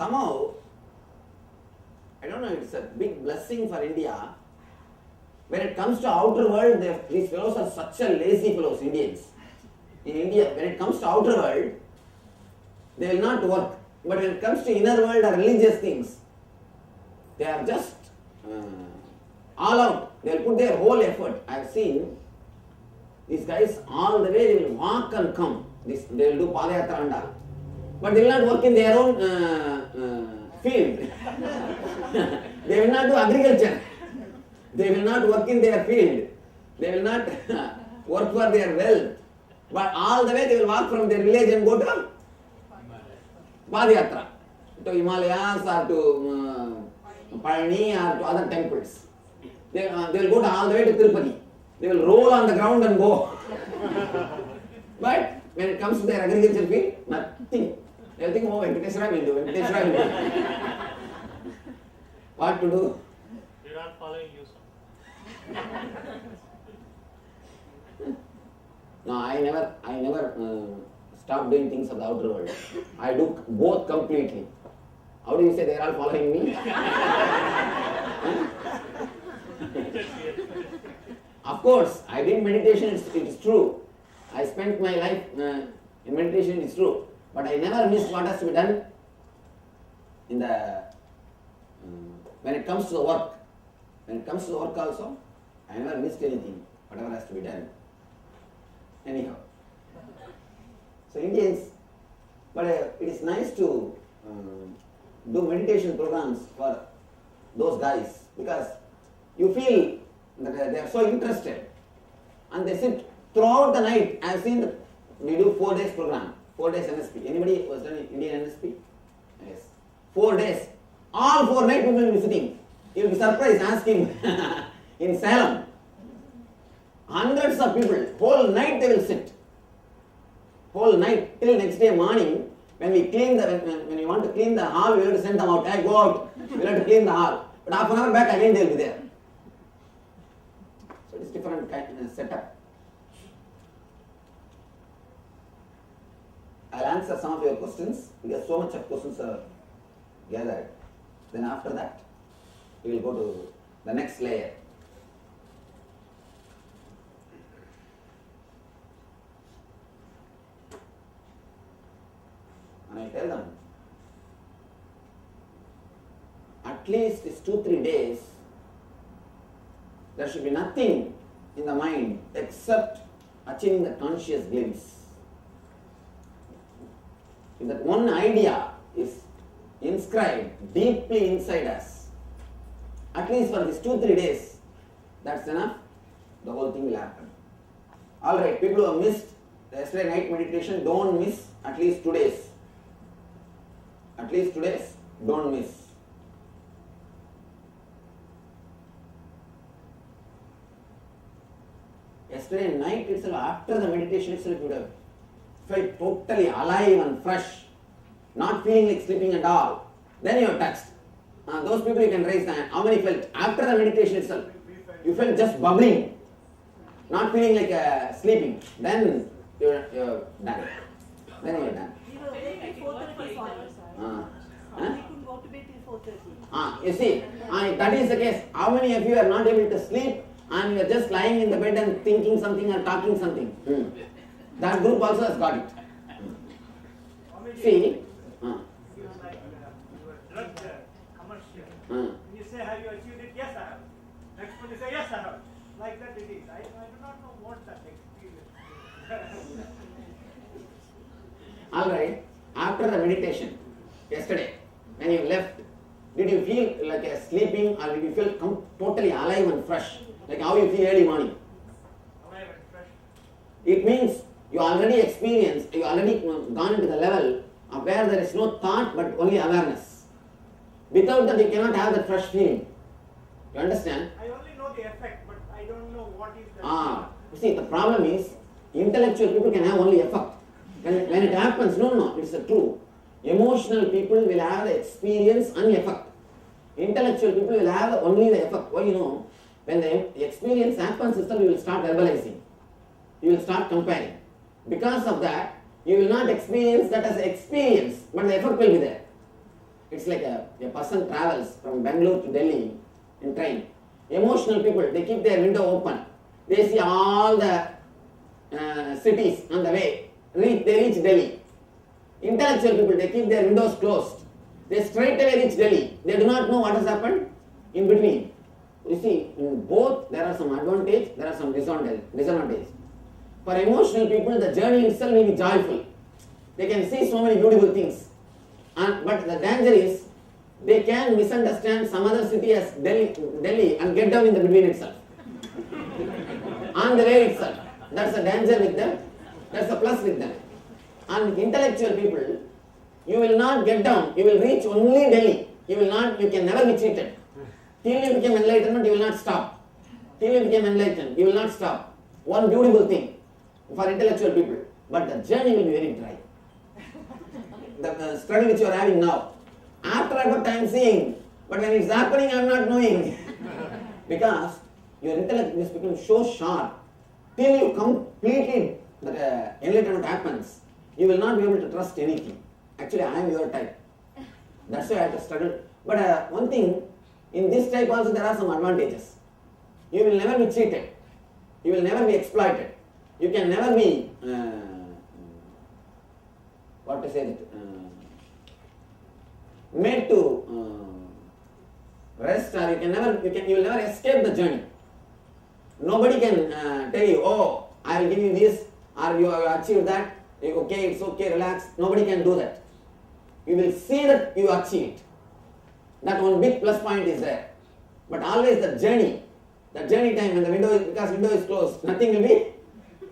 somehow, I don't know, it's a big blessing for India. When it comes to outer world, these fellows are such a lazy fellows, Indians. In India, when it comes to outer world, they will not work. But when it comes to inner world or religious things, they are just all out. They will put their whole effort. I have seen these guys all the way, they will walk and come. They will do Padayatra and all. But they will not work in their own field. They will not do agriculture. They will not work in their field. They will not work for their wealth. But all the way they will walk from their village and go to Padayatra, to Himalayas or to Palani or to other temples. They will go all the way to Tirupati. They will roll on the ground and go. But when it comes to their agriculture field, nothing. They will think, oh, Venkateswara will do, Venkateswara will do. What to do? They are not following you, sir. No, I never stop doing things of the outer world. I do both completely. How do you say they are all following me? Of course, I did meditation, it is true. I spent my life in meditation, it is true. But I never missed what has to be done in the when it comes to the work. When it comes to the work also, I never missed anything, whatever has to be done. Anyhow. So Indians, but it is nice to do meditation programs for those guys because you feel that they are so interested and they sit throughout the night. I have seen we do 4 days program, 4 days NSP. Anybody was done Indian NSP? Yes. 4 days. All 4 night people will be sitting. You will be surprised asking in Salem. Hundreds of people, whole night they will sit. Whole night till next day morning. When we clean when we want to clean the hall, we have to send them out. Hey, go out. We have to clean the hall. But half an hour back again they will be there. So it is different kind of setup. I'll answer some of your questions because so much of questions are gathered. Then after that, we will go to the next layer. And I tell them, at least these 2-3 days, there should be nothing in the mind except achieving the conscious glimpse. If that one idea is inscribed deeply inside us, at least for these 2-3 days, that's enough, the whole thing will happen. Alright, people who have missed the yesterday night meditation, don't miss at least 2 days. At least 2 days, don't miss. Yesterday night itself, after the meditation itself, you would have felt totally alive and fresh, not feeling like sleeping at all. Then you are touched. Those people you can raise the hand. How many felt after the meditation itself? You felt just bubbling, not feeling like sleeping. Then you are done. Then you are done. We were awake till 4:30 for us. We couldn't go to bed till 4:30. You see, that is the case. How many of you are not able to sleep and you are just lying in the bed and thinking something or talking something? That group also has got it. See, When you say, have you achieved it? Yes, I have. Next one you say, yes, I have. Like that it is. I do not know what that experience is. Alright, after the meditation, yesterday, when you left, did you feel like sleeping or did you feel totally alive and fresh? Like how you feel early morning? Alive and fresh. It means you already experienced, you already gone into the level of where there is no thought but only awareness. Without that you cannot have that fresh feeling. You understand? I only know the effect, but I don't know what is the You see, the problem is, intellectual people can have only effect. When it happens, no, it's true. Emotional people will have the experience and effect. Intellectual people will have only the effect. Why, when the experience happens, you will start verbalizing. You will start comparing. Because of that, you will not experience that as experience, but the effect will be there. It's like a person travels from Bangalore to Delhi in train. Emotional people, they keep their window open. They see all the cities on the way. They reach Delhi. Intellectual people, they keep their windows closed. They straight away reach Delhi. They do not know what has happened in between. You see, in both there are some advantage, there are some disadvantage. For emotional people, the journey itself will be joyful. They can see so many beautiful things. But the danger is, they can misunderstand some other city as Delhi and get down in the between itself. On the way itself. That's a danger with them. That's a plus with them. And with intellectual people, you will not get down. You will reach only Delhi. You can never be cheated. Till you become enlightenment, you will not stop. Till you become enlightened, you will not stop. One beautiful thing for intellectual people. But the journey will be very dry. The struggle which you are having now. After effort I am seeing, but when it's happening I am not knowing. Because your intellect is becoming so sharp. Till you completely, the enlightenment happens, you will not be able to trust anything. Actually, I am your type. That's why I have to struggle. But one thing, in this type also there are some advantages. You will never be cheated. You will never be exploited. You can never be, made to rest, or you will never escape the journey. Nobody can tell you, oh, I will give you this, or you have achieved that, okay, it's okay, relax. Nobody can do that. You will see that you achieved. That one big plus point is there. But always the journey time when because window is closed, nothing will be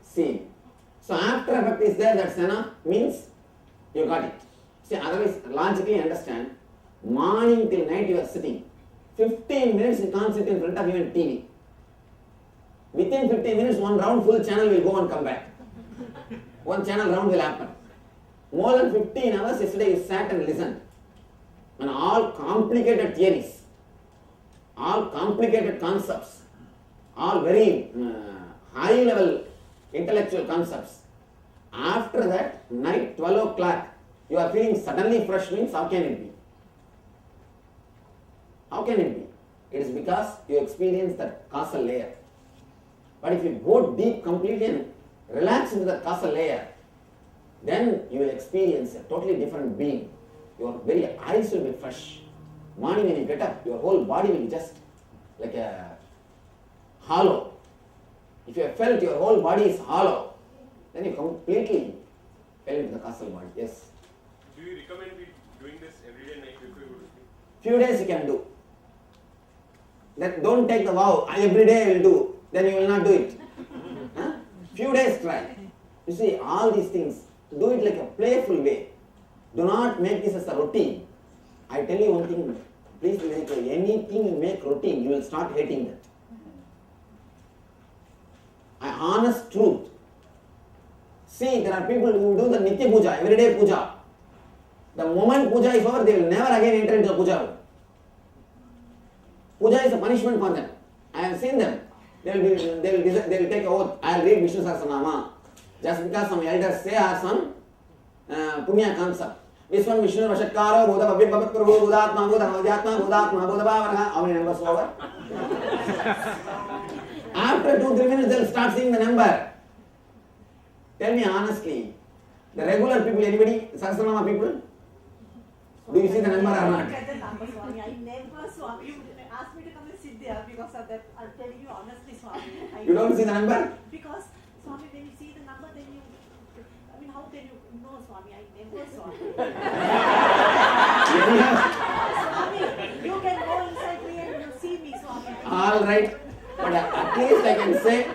seen. So after effect is there, that sana means you got it. See, otherwise logically understand, morning till night you are sitting. 15 minutes you can't sit in front of even TV. Within 15 minutes, one round full channel will go and come back. One channel round will happen. More than 15 hours yesterday you sat and listened. And all complicated theories, all complicated concepts, all very high level intellectual concepts. After that, night 12 o'clock, you are feeling suddenly fresh means how can it be? How can it be? It is because you experience that causal layer. But if you go deep completely and relax into the causal layer, then you will experience a totally different being. Your very eyes will be fresh. Morning when you get up, your whole body will be just like a hollow. If you have felt your whole body is hollow, then you completely fell into the causal body. Yes. Do you recommend me doing this every day night before you go to sleep? Few days you can do. Then don't take the vow, every day I will do. Then you will not do it. Few days try. You see, all these things, do it like a playful way. Do not make this as a routine. I tell you one thing, please make anything you make routine, you will start hating that. Honest truth. See, there are people who do the Nitya Puja, everyday Puja. The moment Puja is over, they will never again enter into the Puja room. Puja is a punishment for them. I have seen them. They will take oath. I will read Vishnu Sahasranama. Just because some elders say or some punya concept. Vishwan Vishnu Vashatkaro Bodha Bhabya Bhabat Prabhu Bodhatma Bodha Vajatma Bodhatma Bodha Bhavanaha. How many numbers over? After 2-3 minutes they will start seeing the number. Tell me honestly, the regular people, anybody, Sahasranama people, do you see the number or not? Look at the number, Swami. I never, Swami. You asked me to come and sit there because of that. I'm telling you honestly, Swami. You don't see the number? Because, Swami, when you see the number, then you, I mean, how can you know, Swami? I never, Swami. Swami, you can go inside me and you see me, Swami. All right. But at least I can say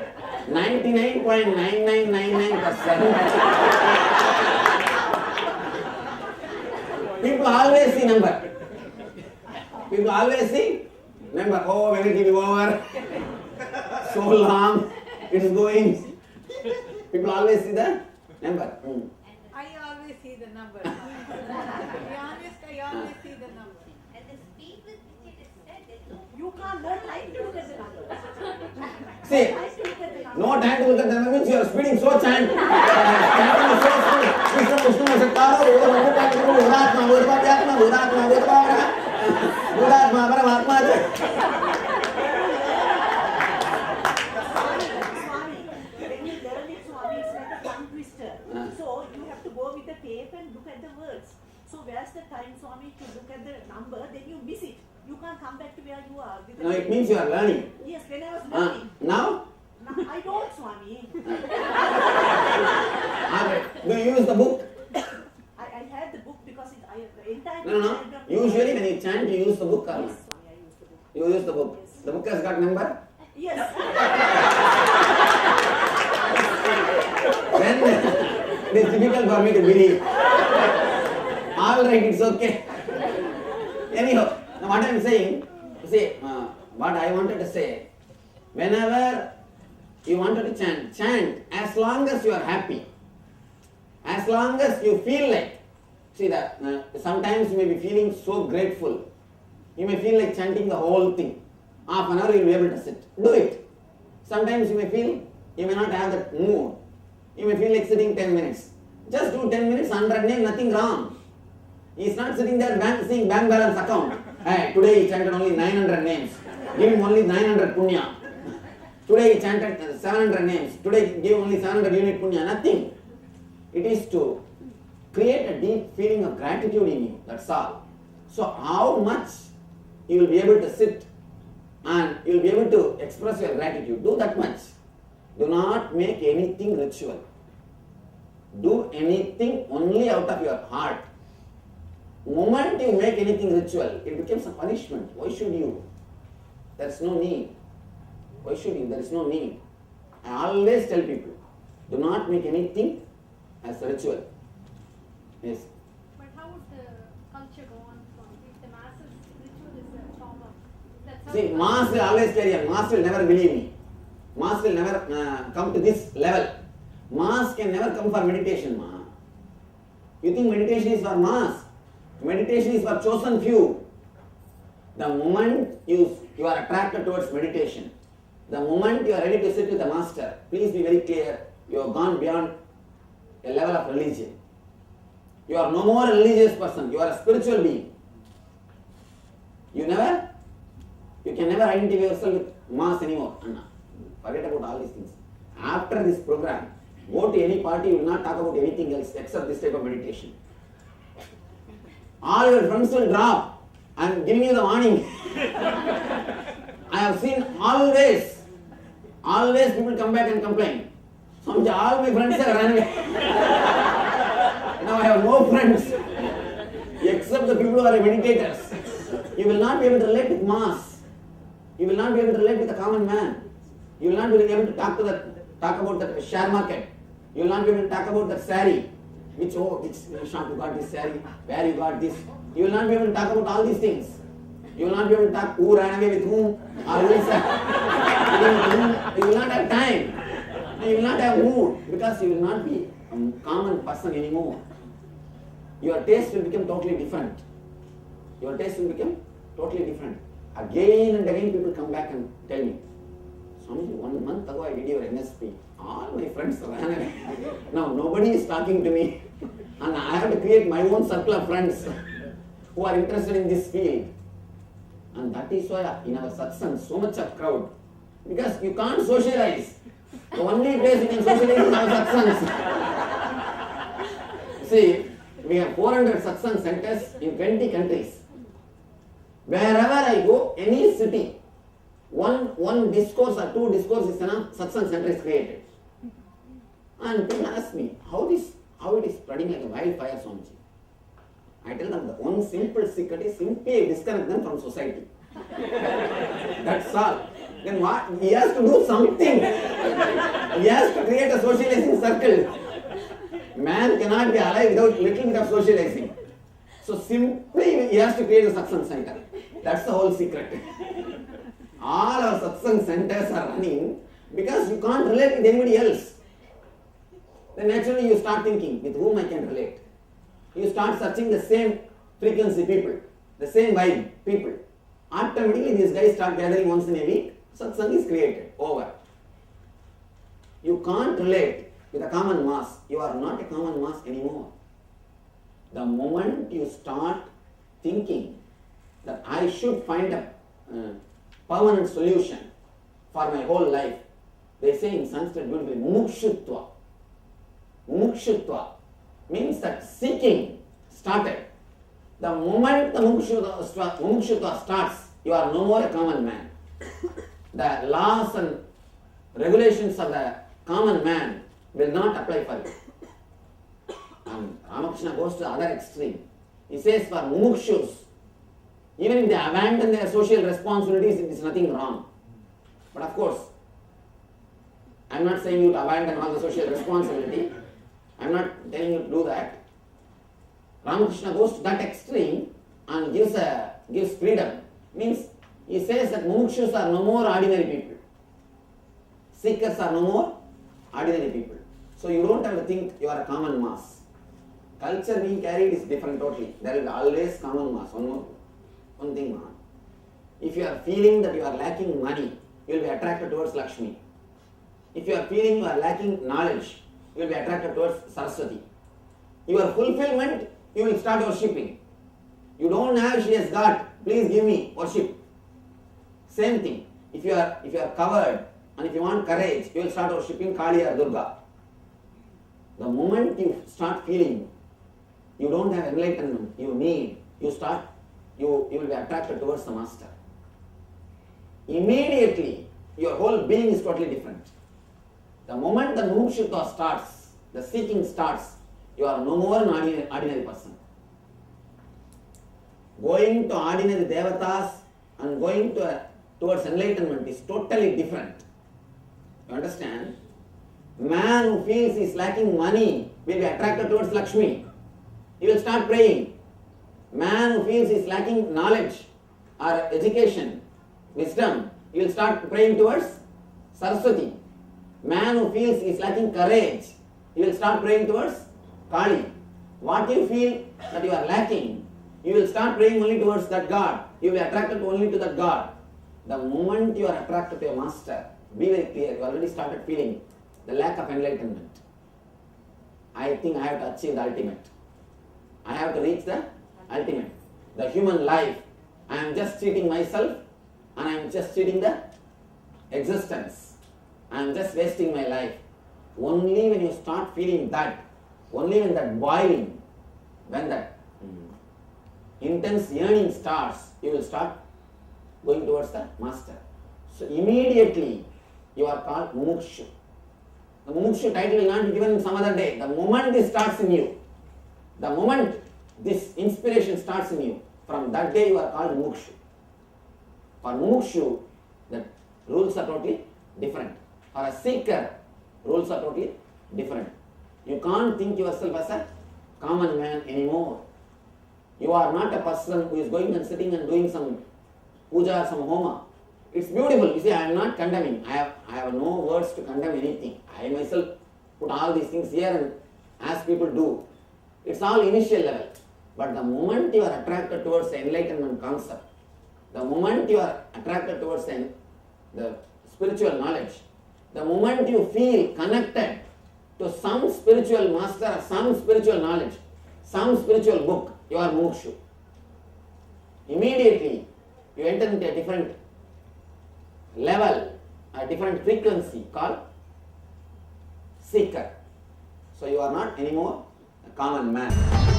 99.9999%. People always see number. People always see number. Oh, when it will be over. So long. It is going. People always see the number. I always see the number. To be honest, I always see the number. And the speed with which it is said, there's no You can't learn life to look at the number. See, Life to look at the number. no time to look at the number means you are speeding so chant. Chanting is so speed. Vishnu Vashatkaro Bodha Bhabya Bhabat Prabhu Bodhatma Bodha Bhavya Bodha Buddhatma Paramatma. Swami, when you learn it, Swami, it's like a tongue twister. So you have to go with the tape and look at the words. So where's the time, Swami, to look at the number, then you miss it. You can't come back to where you are. With the No, it means you are learning. Yes, when I was learning. Now, I don't, Swami. do you use the book? I had the book because the entire No. diagram- Usually when you chant, you use the book or not? Yes, Swami, I used the book. You use the book. Yes. The book has got number? Yes. Then it is difficult for me to believe. All right, it's okay. Anyhow, now what I am saying, see, what I wanted to say, whenever you wanted to chant, chant as long as you are happy, as long as you feel like, see that sometimes you may be feeling so grateful, you may feel like chanting the whole thing. Half an hour you will be able to sit. Do it. Sometimes you may feel, you may not have that mood. You may feel like sitting 10 minutes. Just do 10 minutes, 100 names, nothing wrong. He is not sitting there seeing bank balance account. Hey, today he chanted only 900 names. Give him only 900 punya. Today he chanted 700 names. Today give only 700 unit punya. Nothing. It is to create a deep feeling of gratitude in you. That's all. So how much you will be able to sit and you will be able to express your gratitude. Do that much. Do not make anything ritual. Do anything only out of your heart. Moment you make anything ritual, it becomes a punishment. Why should you? There's no need. Why should you? There is no need. I always tell people, do not make anything as a ritual. Yes. But how would the culture go on from if the masses ritual is a form of that's how See, the mass will always carry on. Mass will never believe me. Mass will never come to this level. Mass can never come for meditation, ma. You think meditation is for mass? Meditation is for chosen few. The moment you are attracted towards meditation, the moment you are ready to sit with the master, please be very clear, you have gone beyond a level of religion. You are no more a religious person, you are a spiritual being. You can never identify yourself with mass anymore. Anna, forget about all these things. After this program, go to any party, you will not talk about anything else except this type of meditation. All your friends will drop. I am giving you the warning. I have seen always people come back and complain. Swamiji, all my friends have run away. Now I have no friends except the people who are meditators. You will not be able to relate with mass. You will not be able to relate with the common man. You will not be able to talk about the share market. You will not be able to talk about the saree. Which shop you got this saree, where you got this. You will not be able to talk about all these things. You will not be able to talk who ran away with whom, or who is you will not have time. You will not have mood because you will not be a common person anymore. Your taste will become totally different. Your taste will become totally different. Again and again people come back and tell me, Swamiji, 1 month ago I did your NSP. All my friends ran away. Now nobody is talking to me. And I have to create my own circle of friends who are interested in this field. And that is why in our satsang so much of crowd. Because you can't socialize. The only place you can socialize is our satsangs. See, we have 400 satsang centers in 20 countries. Wherever I go, any city, one discourse or two discourses in a satsang center is created. And people ask me, how it is spreading like a wildfire, Swamiji? I tell them the one simple secret is simply disconnect them from society. That's all. Then what? He has to do something. He has to create a socializing circle. Man cannot be alive without little bit of socializing. So simply he has to create a satsang center. That's the whole secret. All our satsang centers are running because you can't relate with anybody else. Then naturally you start thinking, with whom I can relate. You start searching the same frequency people, the same vibe people. Automatically these guys start gathering once in a week, satsang is created, over. You can't relate with a common mass. You are not a common mass anymore. The moment you start thinking that I I should find a permanent solution for my whole life. They say in Sanskrit beautifully, mumukshutva. Mumukshutva means that seeking started. The moment the mumukshutva starts, you are no more a common man. The laws and regulations of the common man will not apply for you. And Ramakrishna goes to the other extreme. He says for mumukshus, even if they abandon their social responsibilities, it is nothing wrong. But of course, I am not saying you to abandon all the social responsibility. I am not telling you to do that. Ramakrishna goes to that extreme and gives freedom. Means he says that mumukshus are no more ordinary people. Seekers are no more ordinary people. So you don't have to think you are a common mass. Culture being carried is different totally. There will be always common mass. One thing more. If you are feeling that you are lacking money, you will be attracted towards Lakshmi. If you are feeling you are lacking knowledge, you will be attracted towards Saraswati. Your fulfillment, you will start worshipping. You don't have, she has got, please give me, worship. Same thing. If you are covered and if you want courage, you will start worshipping Kali or Durga. The moment you start feeling you don't have enlightenment, you will be attracted towards the master. Immediately, your whole being is totally different. The moment the mumukshutva starts, the seeking starts, you are no more an ordinary person. Going to ordinary devatas and going towards enlightenment is totally different. You understand? Man who feels he is lacking money will be attracted towards Lakshmi. He will start praying. Man who feels he is lacking knowledge or education, wisdom, he will start praying towards Saraswati. Man who feels he is lacking courage, he will start praying towards Kali. What you feel that you are lacking, you will start praying only towards that God. You will be attracted only to that God. The moment you are attracted to a master, be very clear, you already started feeling the lack of enlightenment. I think I have to achieve the ultimate. I have to reach the ultimate. The human life, I am just cheating myself and I am just cheating the existence. I am just wasting my life. Only when you start feeling that, only when that boiling, when that intense yearning starts, you will start going towards the master. So immediately you are called mumukshu. The mumukshu title will not be given some other day. The moment this starts in you, the moment this inspiration starts in you, from that day you are called mumukshu. For mumukshu, the rules are totally different. For a seeker, rules are totally different. You can't think yourself as a common man anymore. You are not a person who is going and sitting and doing some puja or some homa. It's beautiful. You see, I am not condemning. I have no words to condemn anything. I myself put all these things here and as people do. It's all initial level. But the moment you are attracted towards the enlightenment concept, the moment you are attracted towards the spiritual knowledge, the moment you feel connected to some spiritual master or some spiritual knowledge, some spiritual book, you are mukshu. Immediately, you enter into a different level, a different frequency called seeker. So you are not anymore a common man.